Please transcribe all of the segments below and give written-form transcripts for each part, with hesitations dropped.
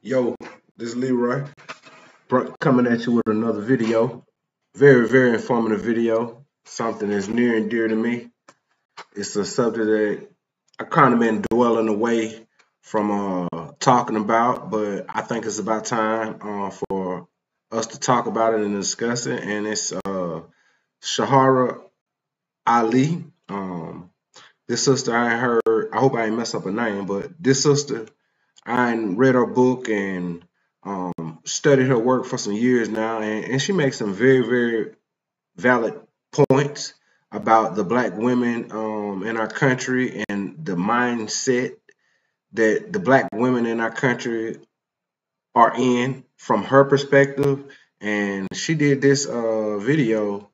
Yo, this is Leroy coming at you with another video. Very, very informative video. Something that's near and dear to me. It's a subject that I kind of been dwelling away from talking about, but I think it's about time for us to talk about it and discuss it. And it's Shahara Ali. This sister I heard. I hope I ain't mess up her name, but this sister I read her book and studied her work for some years now, and she makes some very, very valid points about the black women in our country and the mindset that the black women in our country are in from her perspective. And she did this video,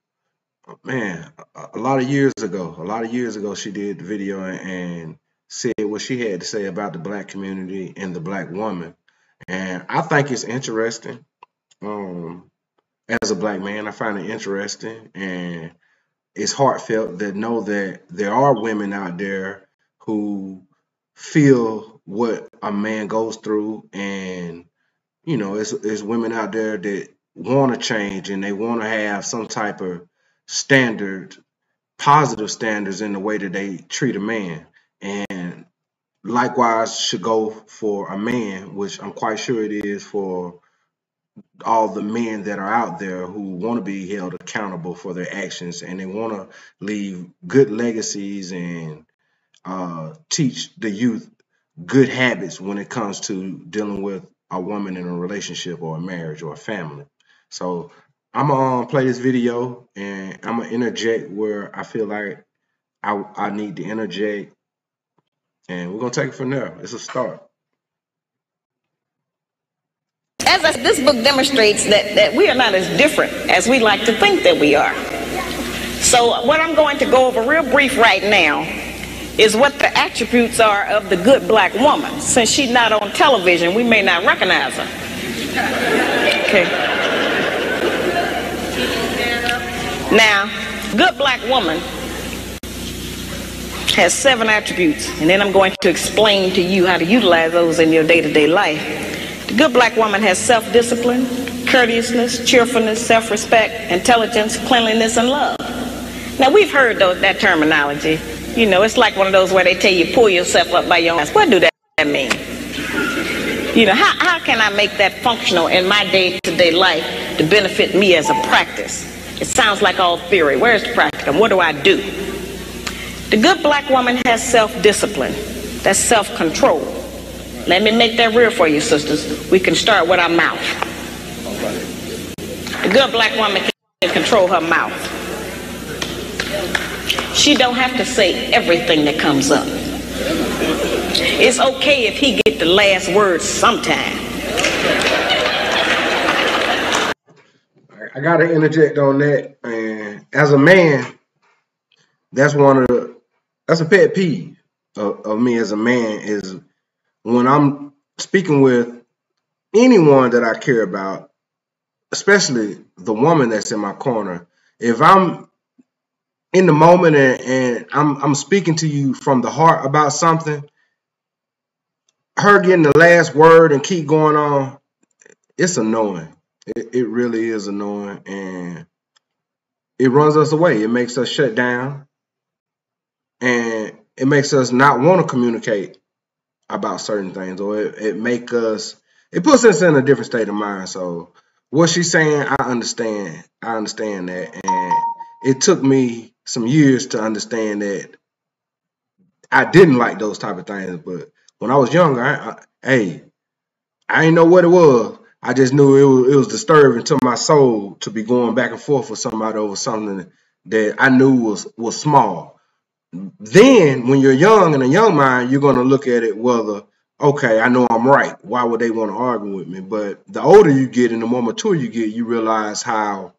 man, a lot of years ago. A lot of years ago, she did the video and said what she had to say about the black community and the black woman. And I think it's interesting. Um, as a black man, I find it interesting and it's heartfelt to know that there are women out there who feel what a man goes through, and it's women out there that want to change and they want to have some type of standard, positive standards in the way that they treat a man, and likewise should go for a man, which I'm quite sure it is for all the men that are out there who want to be held accountable for their actions and they want to leave good legacies and teach the youth good habits when it comes to dealing with a woman in a relationship or a marriage or a family. So I'm gonna play this video and I'm gonna interject where I feel like I need to interject, and we're gonna take it from there. It's a start. This book demonstrates that we are not as different as we like to think that we are. So what I'm going to go over real brief right now is what the attributes are of the good black woman. Since she's not on television, we may not recognize her. Okay. Now, good black woman has 7 attributes, and then I'm going to explain to you how to utilize those in your day-to-day life. The good black woman has self-discipline, courteousness, cheerfulness, self-respect, intelligence, cleanliness, and love. Now, we've heard that terminology. You know, it's like one of those where they tell you pull yourself up by your ass. What do that mean? You know, how can I make that functional in my day-to-day life to benefit me as a practice? It sounds like all theory. Where's the practice? What do I do? The good black woman has self-discipline. That's self-control. Let me make that real for you, sisters. We can start with our mouth. The good black woman can control her mouth. She don't have to say everything that comes up. It's okay if he get the last word sometime. I gotta interject on that, and as a man, that's a pet peeve of me as a man is when I'm speaking with anyone that I care about, especially the woman that's in my corner. If I'm in the moment and I'm speaking to you from the heart about something, her getting the last word and keep going on, it's annoying. It really is annoying, and it runs us away. It makes us shut down, and it makes us not want to communicate about certain things, or it puts us in a different state of mind. So what she's saying, I understand that, and it took me some years to understand that I didn't like those type of things. But when I was younger, I didn't know what it was. I just knew it was disturbing to my soul to be going back and forth with somebody over something that I knew was small. Then when you're young, in a young mind, you're going to look at it whether, okay, I know I'm right. Why would they want to argue with me? But the older you get and the more mature you get, you realize how,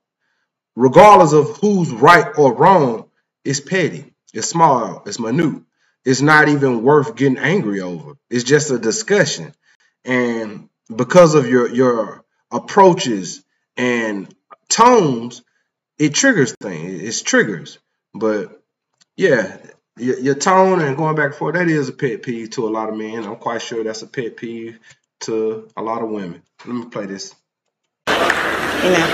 regardless of who's right or wrong, it's petty, it's small, it's minute. It's not even worth getting angry over. It's just a discussion. And because of your approaches and tones, it triggers things. It's triggers. But yeah, your tone and going back and forth, that is a pet peeve to a lot of men. I'm quite sure that's a pet peeve to a lot of women. Let me play this. You know,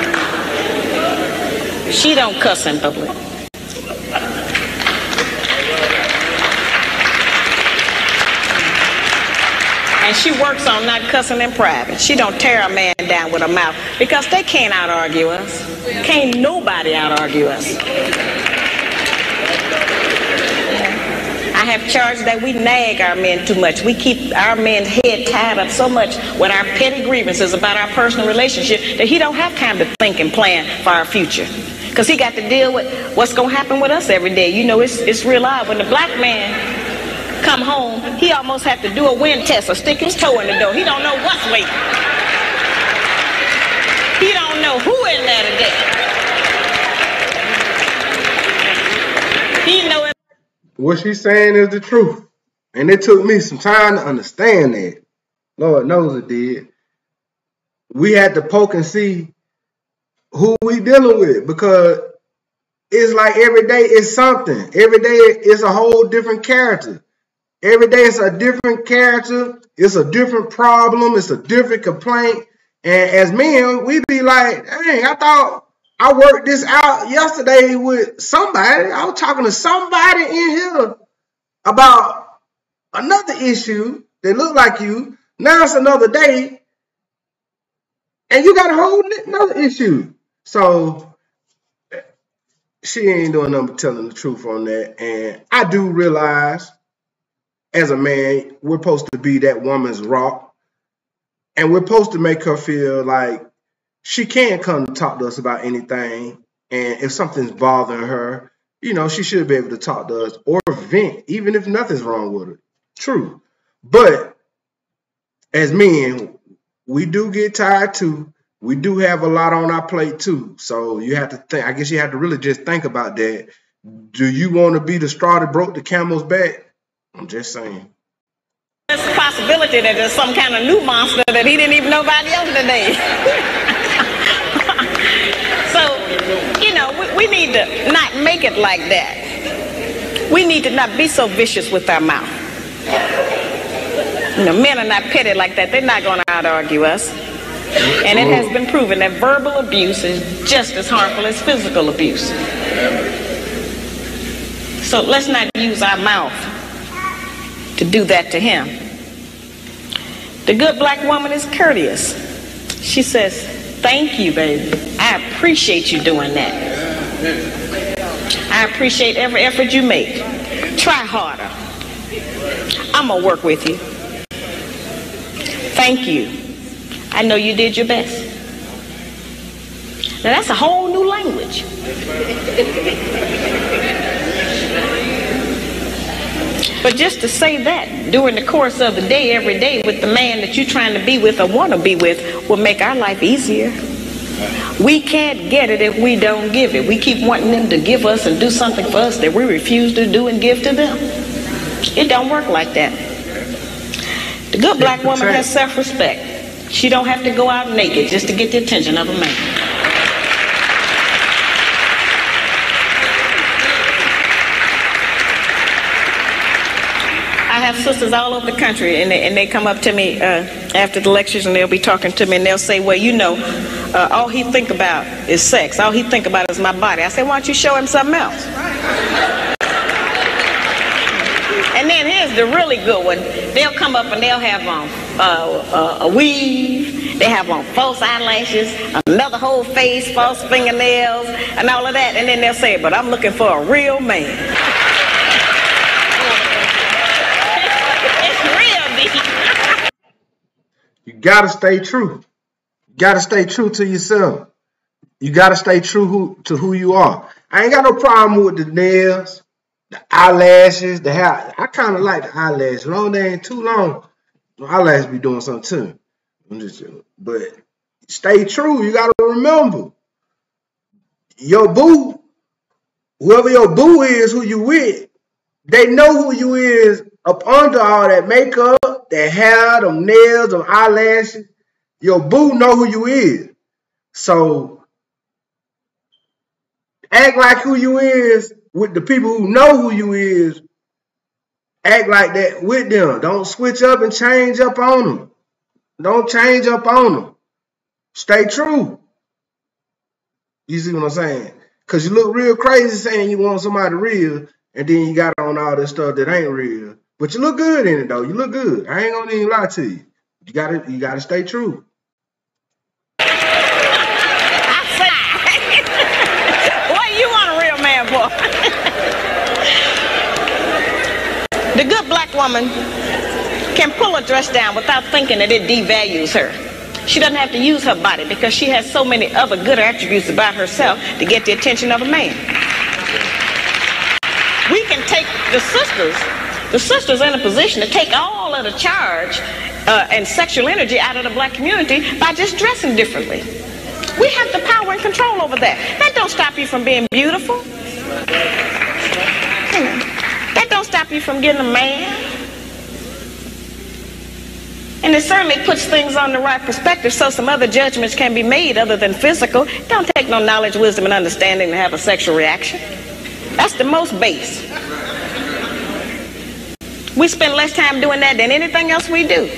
she don't cuss in public. And she works on not cussing in private. She don't tear a man down with her mouth because they can't out-argue us. Can't nobody out-argue us. I have charged that we nag our men too much. We keep our men's head tied up so much with our petty grievances about our personal relationship that he don't have time to think and plan for our future. Because he got to deal with what's going to happen with us every day. You know, it's real odd. When the black man come home, he almost have to do a wind test or stick his toe in the door. He don't know what's waiting. He don't know who in there today. He know it. What she's saying is the truth. And it took me some time to understand that. Lord knows it did. We had to poke and see who we dealing with, because it's like every day is something. Every day is a whole different character. Every day it's a different character. It's a different problem. It's a different complaint. And as men, we be like, dang, I thought I worked this out yesterday with somebody. I was talking to somebody in here about another issue that looked like you. Now it's another day, and you got a whole another issue. So she ain't doing nothing but telling the truth on that. And I do realize, as a man, we're supposed to be that woman's rock, and we're supposed to make her feel like she can come to talk to us about anything. And if something's bothering her, you know, she should be able to talk to us or vent, even if nothing's wrong with her. True. But as men, we do get tired too. We do have a lot on our plate too. So you have to think, I guess you have to really just think about that. Do you want to be the straw that broke the camel's back? I'm just saying. There's a possibility that there's some kind of new monster that he didn't even know about yesterday. So, you know, we need to not make it like that. We need to not be so vicious with our mouth. You know, men are not petty like that. They're not going to out-argue us. And it has been proven that verbal abuse is just as harmful as physical abuse. So let's not use our mouth to do that to him. The good black woman is courteous. She says, thank you, baby. I appreciate you doing that. I appreciate every effort you make. Try harder. I'm going to work with you. Thank you. I know you did your best. Now that's a whole new language. But just to say that during the course of the day, every day, with the man that you're trying to be with or want to be with, will make our life easier. We can't get it if we don't give it. We keep wanting them to give us and do something for us that we refuse to do and give to them. It don't work like that. The good black woman has self-respect. She don't have to go out naked just to get the attention of a man. I have sisters all over the country, and they come up to me after the lectures, and they'll be talking to me, and they'll say, well, you know, all he think about is sex. All he think about is my body. I say, why don't you show him something else? And then here's the really good one. They'll come up and they'll have on a weave. They have on false eyelashes, another whole face, false fingernails, and all of that. And then they'll say, but I'm looking for a real man. It's real deep. You gotta stay true. You gotta stay true to yourself. You gotta stay true to who you are. I ain't got no problem with the nails, the eyelashes, the hair. I kind of like the eyelashes. Long they ain't too long, the eyelashes be doing something too. But stay true. You gotta remember, your boo, whoever your boo is, who you with, they know who you is up under all that makeup, that hair, them nails, them eyelashes. Your boo know who you is. So act like who you is with the people who know who you is. Act like that with them. Don't switch up and change up on them. Don't change up on them. Stay true. You see what I'm saying? Because you look real crazy saying you want somebody real, and then you got on all this stuff that ain't real. But you look good in it, though. You look good. I ain't gonna even lie to you. You gotta stay true. What you want a real man for? The good black woman can pull a dress down without thinking that it devalues her. She doesn't have to use her body because she has so many other good attributes about herself to get the attention of a man. We can take the sisters in a position to take all of the charge and sexual energy out of the black community by just dressing differently. We have the power and control over that. That don't stop you from being beautiful. That don't stop you from getting a man. And it certainly puts things on the right perspective so some other judgments can be made other than physical. It don't take no knowledge, wisdom, and understanding to have a sexual reaction. That's the most base. We spend less time doing that than anything else we do.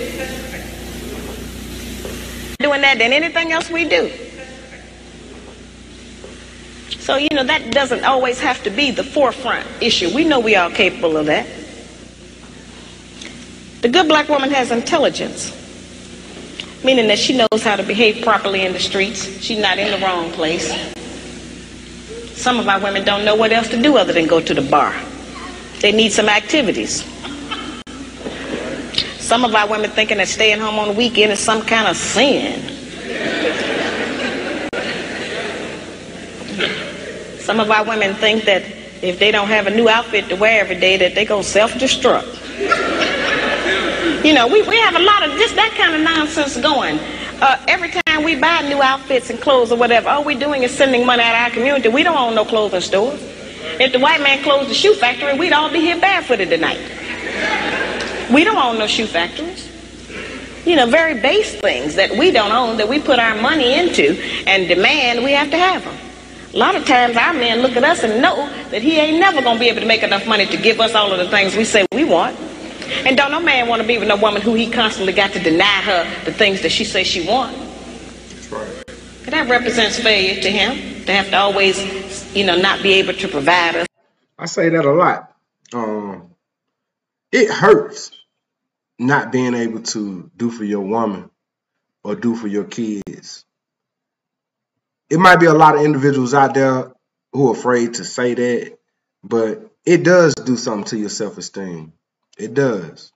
So, you know, that doesn't always have to be the forefront issue. We know we are capable of that. The good black woman has intelligence, meaning that she knows how to behave properly in the streets. She's not in the wrong place. Some of our women don't know what else to do other than go to the bar. They need some activities. Some of our women thinking that staying home on the weekend is some kind of sin. Some of our women think that if they don't have a new outfit to wear every day, that they're going to self-destruct. You know, we have a lot of just that kind of nonsense going. Every time we buy new outfits and clothes or whatever, all we're doing is sending money out of our community. We don't own no clothing stores. If the white man closed the shoe factory, we'd all be here barefooted tonight. We don't own no shoe factories. You know, very base things that we don't own, that we put our money into and demand we have to have them. A lot of times our men look at us and know that he ain't never going to be able to make enough money to give us all of the things we say we want. And don't no man want to be with no woman who he constantly got to deny her the things that she says she wants. That's right. And that represents failure to him, to have to always, you know, not be able to provide us. I say that a lot. It hurts not being able to do for your woman or do for your kids. It might be a lot of individuals out there who are afraid to say that, but it does do something to your self-esteem. It does.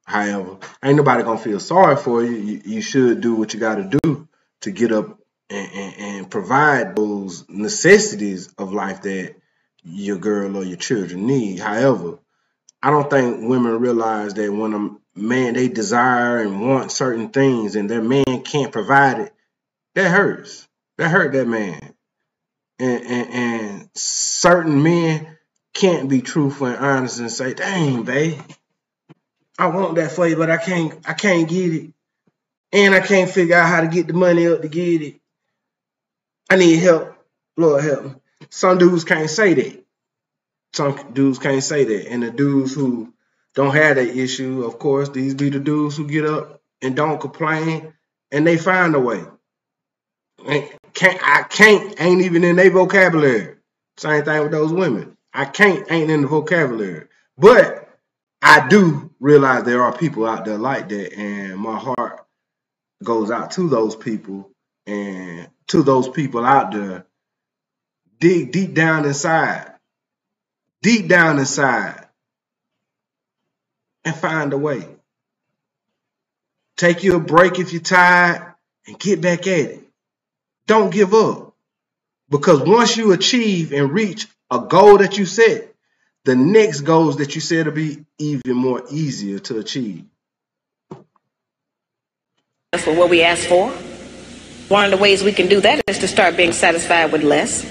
However, ain't nobody gonna feel sorry for you. You should do what you gotta do to get up and provide those necessities of life that your girl or your children need. However, I don't think women realize that when a man, they desire and want certain things and their man can't provide it, that hurts. That hurt that man. And certain men can't be truthful and honest and say, dang, babe, I want that for you, but I can't get it. And I can't figure out how to get the money up to get it. I need help. Lord help me. Some dudes can't say that. Some dudes can't say that. And the dudes who don't have that issue, of course, these be the dudes who get up and don't complain and they find a way. I can't ain't even in their vocabulary. Same thing with those women. I can't ain't in the vocabulary. But I do realize there are people out there like that, and my heart goes out to those people, and to those people out there. Dig deep down inside, and find a way. Take you a break if you're tired and get back at it. Don't give up, because once you achieve and reach a goal that you set, the next goals that you set will be even more easier to achieve. That's what we ask for. One of the ways we can do that is to start being satisfied with less.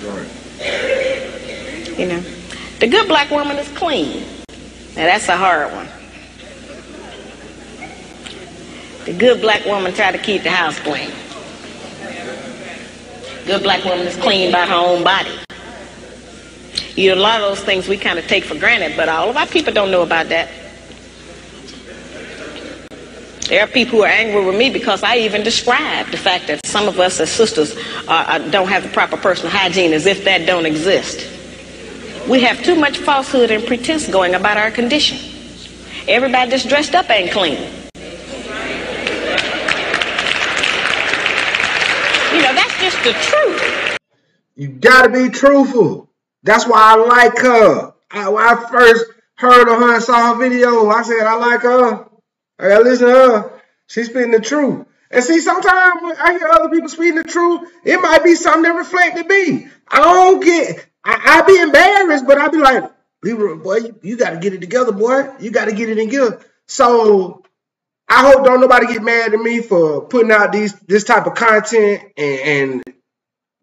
Right. You know, the good black woman is clean. Now that's a hard one. The good black woman try to keep the house clean. Good black woman is clean by her own body. You know, a lot of those things we kind of take for granted, but all of our people don't know about that. There are people who are angry with me because I even described the fact that some of us as sisters don't have the proper personal hygiene, as if that don't exist. We have too much falsehood and pretense going about our condition. Everybody that's dressed up ain't clean. You know, that's just the truth. You gotta be truthful. That's why I like her. When I first heard of her and saw her video, I said, I like her. I gotta listen to her. She's speaking the truth. And see, sometimes when I hear other people speaking the truth, it might be something that reflected me. I be embarrassed, but I be like, Leroy, boy, you gotta get it together, boy. You gotta get it in gear. So I hope don't nobody get mad at me for putting out this type of content and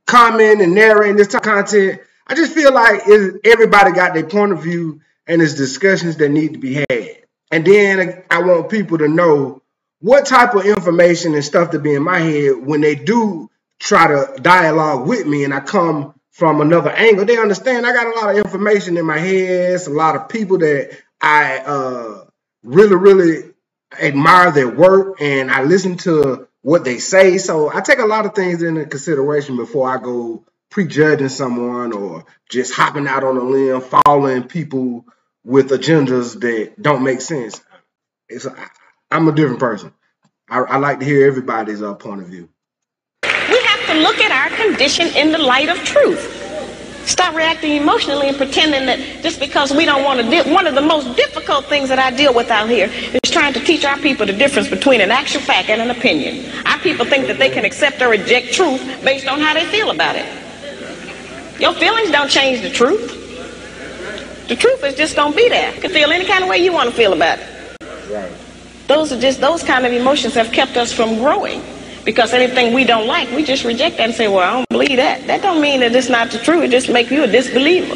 comment and narrating this type of content. I just feel like everybody got their point of view and there's discussions that need to be had. And then I want people to know what type of information and stuff to be in my head when they do try to dialogue with me and I come from another angle. They understand I got a lot of information in my head. It's a lot of people that I really, really admire their work and I listen to what they say. So I take a lot of things into consideration before I go prejudging someone or just hopping out on a limb, following people with agendas that don't make sense. I'm a different person. I like to hear everybody's point of view. We have to look at our condition in the light of truth. Stop reacting emotionally and pretending that just because we don't want to deal. One of the most difficult things that I deal with out here is trying to teach our people the difference between an actual fact and an opinion. Our people think that they can accept or reject truth based on how they feel about it. Your feelings don't change the truth. The truth is just going to be there. You can feel any kind of way you want to feel about it. Right. Those kind of emotions have kept us from growing. Because anything we don't like, we just reject that and say, well, I don't believe that. That don't mean that it's not the truth. It just makes you a disbeliever.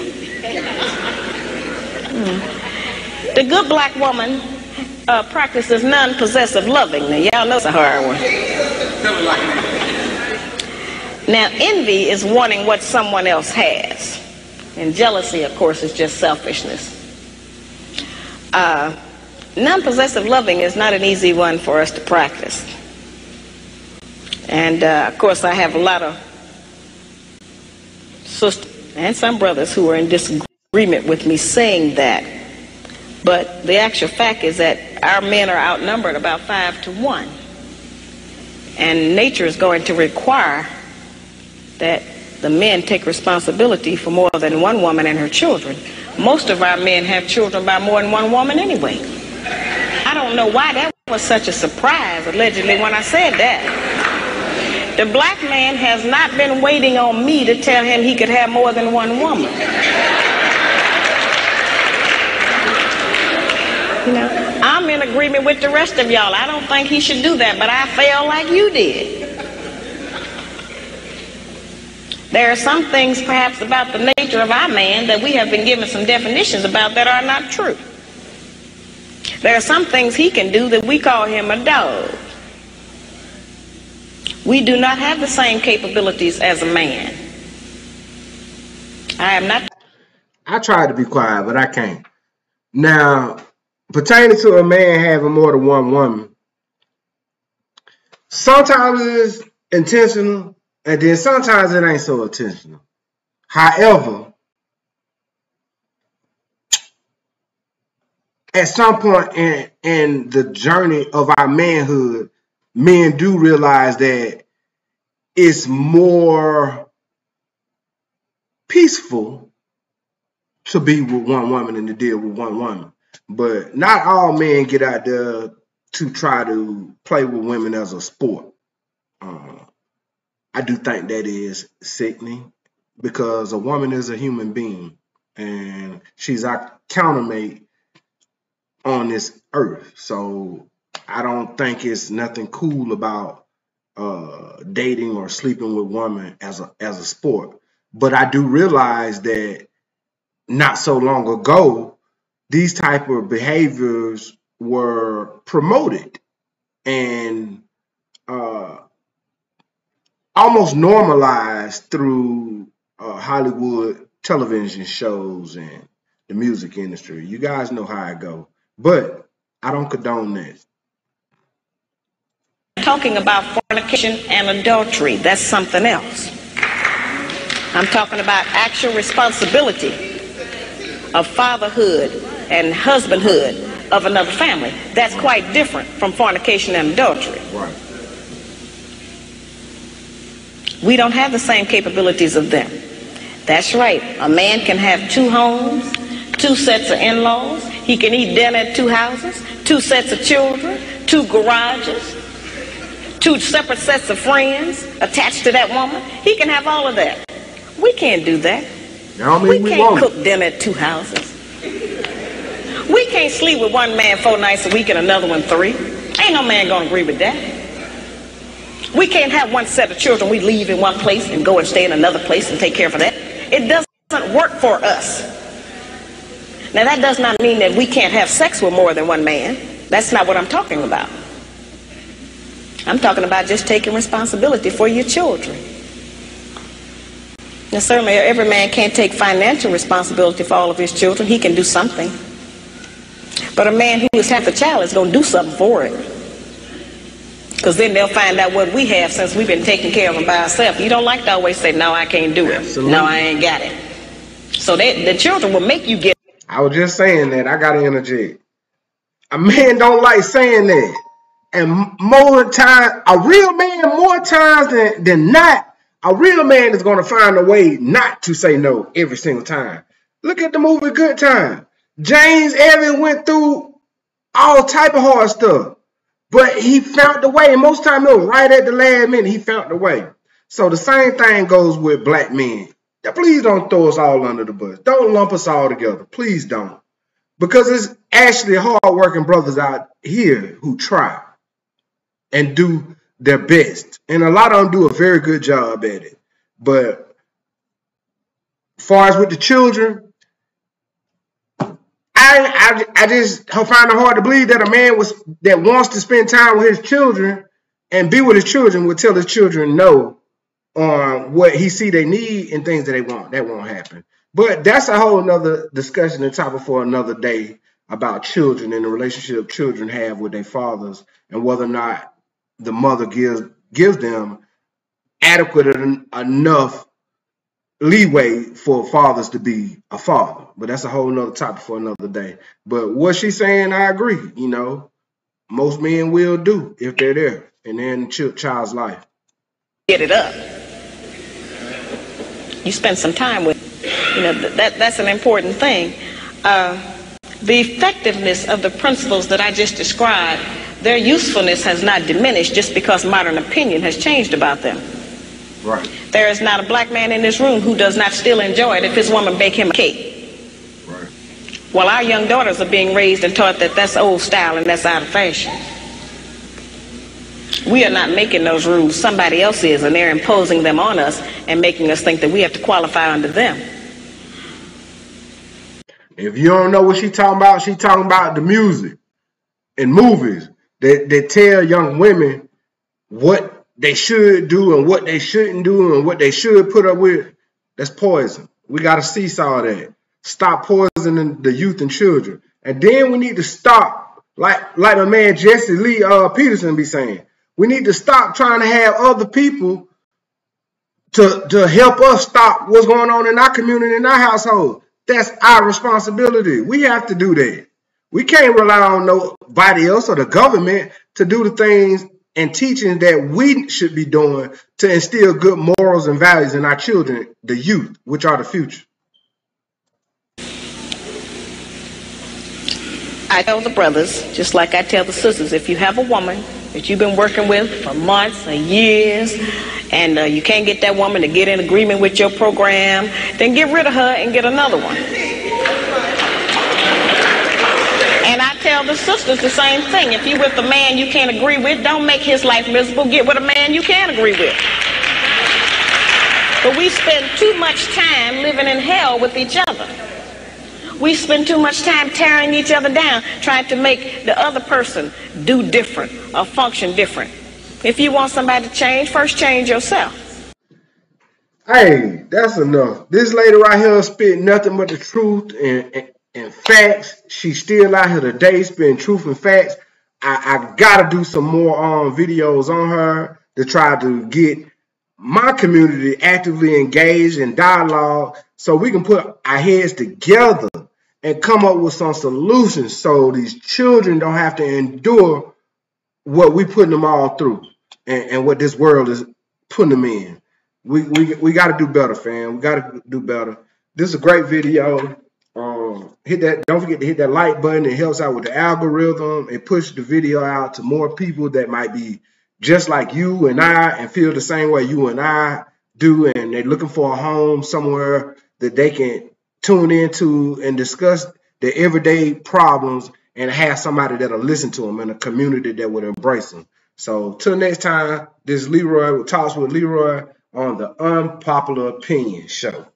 The good black woman practices non-possessive loving. Now, y'all know it's a hard one. Now, envy is wanting what someone else has. And jealousy, of course, is just selfishness. Non-possessive loving is not an easy one for us to practice. And, of course, I have a lot of sisters and some brothers who are in disagreement with me saying that. But the actual fact is that our men are outnumbered about 5 to 1. And nature is going to require that the men take responsibility for more than one woman and her children. Most of our men have children by more than one woman anyway. I don't know why that was such a surprise, allegedly, when I said that. The black man has not been waiting on me to tell him he could have more than one woman. You know, I'm in agreement with the rest of y'all. I don't think he should do that, but I feel like you did. There are some things perhaps about the nature of our man that we have been given some definitions about that are not true. There are some things he can do that we call him a dog. We do not have the same capabilities as a man. I am not. I try to be quiet, but I can't. Now, pertaining to a man having more than one woman, sometimes it's intentional, and then sometimes it ain't so intentional. However, at some point in the journey of our manhood, men do realize that it's more peaceful to be with one woman than to deal with one woman. But not all men get out there to try to play with women as a sport. I do think that is sickening because a woman is a human being and she's our countermate on this earth. So I don't think it's nothing cool about dating or sleeping with women as a sport. But I do realize that not so long ago, these type of behaviors were promoted and almost normalized through Hollywood television shows and the music industry. You guys know how it go. But I don't condone that. talking about fornication and adultery. That's something else. I'm talking about actual responsibility of fatherhood and husbandhood of another family. That's quite different from fornication and adultery. Right. We don't have the same capabilities of them. That's right. A man can have 2 homes, 2 sets of in-laws. He can eat dinner at 2 houses, 2 sets of children, 2 garages, 2 separate sets of friends attached to that woman. He can have all of that. We can't do that. We can't cook dinner at 2 houses. We can't sleep with one man 4 nights a week and another one 3. Ain't no man gonna agree with that. We can't have one set of children we leave in one place and go and stay in another place and take care of that. It doesn't work for us. Now that does not mean that we can't have sex with more than one man. That's not what I'm talking about. I'm talking about just taking responsibility for your children. Now certainly every man can't take financial responsibility for all of his children. He can do something. But a man who is half a child is going to do something for it. Because then they'll find out what we have since we've been taking care of them by ourselves. You don't like to always say, no, I can't do it. Absolutely. No, I ain't got it. So the children will make you get it. I was just saying that. I got to interject. A man don't like saying that. And more time, a real man, more times than not, a real man is going to find a way not to say no every single time. Look at the movie Good Time. James Evan went through all type of hard stuff. But he found the way, and most time it was right at the last minute, he found the way. So the same thing goes with black men. Please don't throw us all under the bus. Don't lump us all together. Please don't. Because it's actually hard-working brothers out here who try and do their best. And a lot of them do a very good job at it. But as far as with the children, I just find it hard to believe that a man that wants to spend time with his children and be with his children would tell his children no on what he see they need and things that they want. That won't happen. But that's a whole nother discussion and topic for another day about children and the relationship children have with their fathers and whether or not the mother gives them adequate enough leeway for fathers to be a father. But that's a whole nother topic for another day. But what she's saying, I agree. You know, most men will do if they're there and they're in the child's life. Get it up. You spend some time with, you know, that's an important thing. The effectiveness of the principles that I just described, their usefulness has not diminished just because modern opinion has changed about them. Right. There is not a black man in this room who does not still enjoy it if his woman bake him a cake. Right. Well, our young daughters are being raised and taught that that's old style and that's out of fashion. We are not making those rules. Somebody else is, and they're imposing them on us and making us think that we have to qualify under them. If you don't know what she's talking about the music and movies that tell young women what they should do and what they shouldn't do and what they should put up with. That's poison. We got to cease all that. Stop poisoning the youth and children. And then we need to stop, like my man Jesse Lee Peterson be saying, we need to stop trying to have other people to help us stop what's going on in our community, in our household. That's our responsibility. We have to do that. We can't rely on nobody else or the government to do the things and teachings that we should be doing to instill good morals and values in our children, the youth, which are the future. I tell the brothers, just like I tell the sisters, if you have a woman that you've been working with for months or years, and you can't get that woman to get in agreement with your program, then get rid of her and get another one. And I tell the sisters the same thing. If you're with a man you can't agree with, don't make his life miserable. Get with a man you can agree with. But we spend too much time living in hell with each other. We spend too much time tearing each other down, trying to make the other person do different or function different. If you want somebody to change, first change yourself. Hey, that's enough. This lady right here spit nothing but the truth and facts. She's still out here today spitting truth and facts. I gotta do some more videos on her to try to get my community actively engaged in dialogue so we can put our heads together and come up with some solutions so these children don't have to endure what we putting them all through and what this world is putting them in. We got to do better, fam. We got to do better. This is a great video. Hit that. Don't forget to hit that like button. It helps out with the algorithm. It pushes the video out to more people that might be just like you and I and feel the same way you and I do, and they're looking for a home somewhere that they can tune into and discuss their everyday problems and have somebody that'll listen to them and a community that would embrace them. So till next time, this is Leroy with Talks with Leroy on the Unpopular Opinion Show.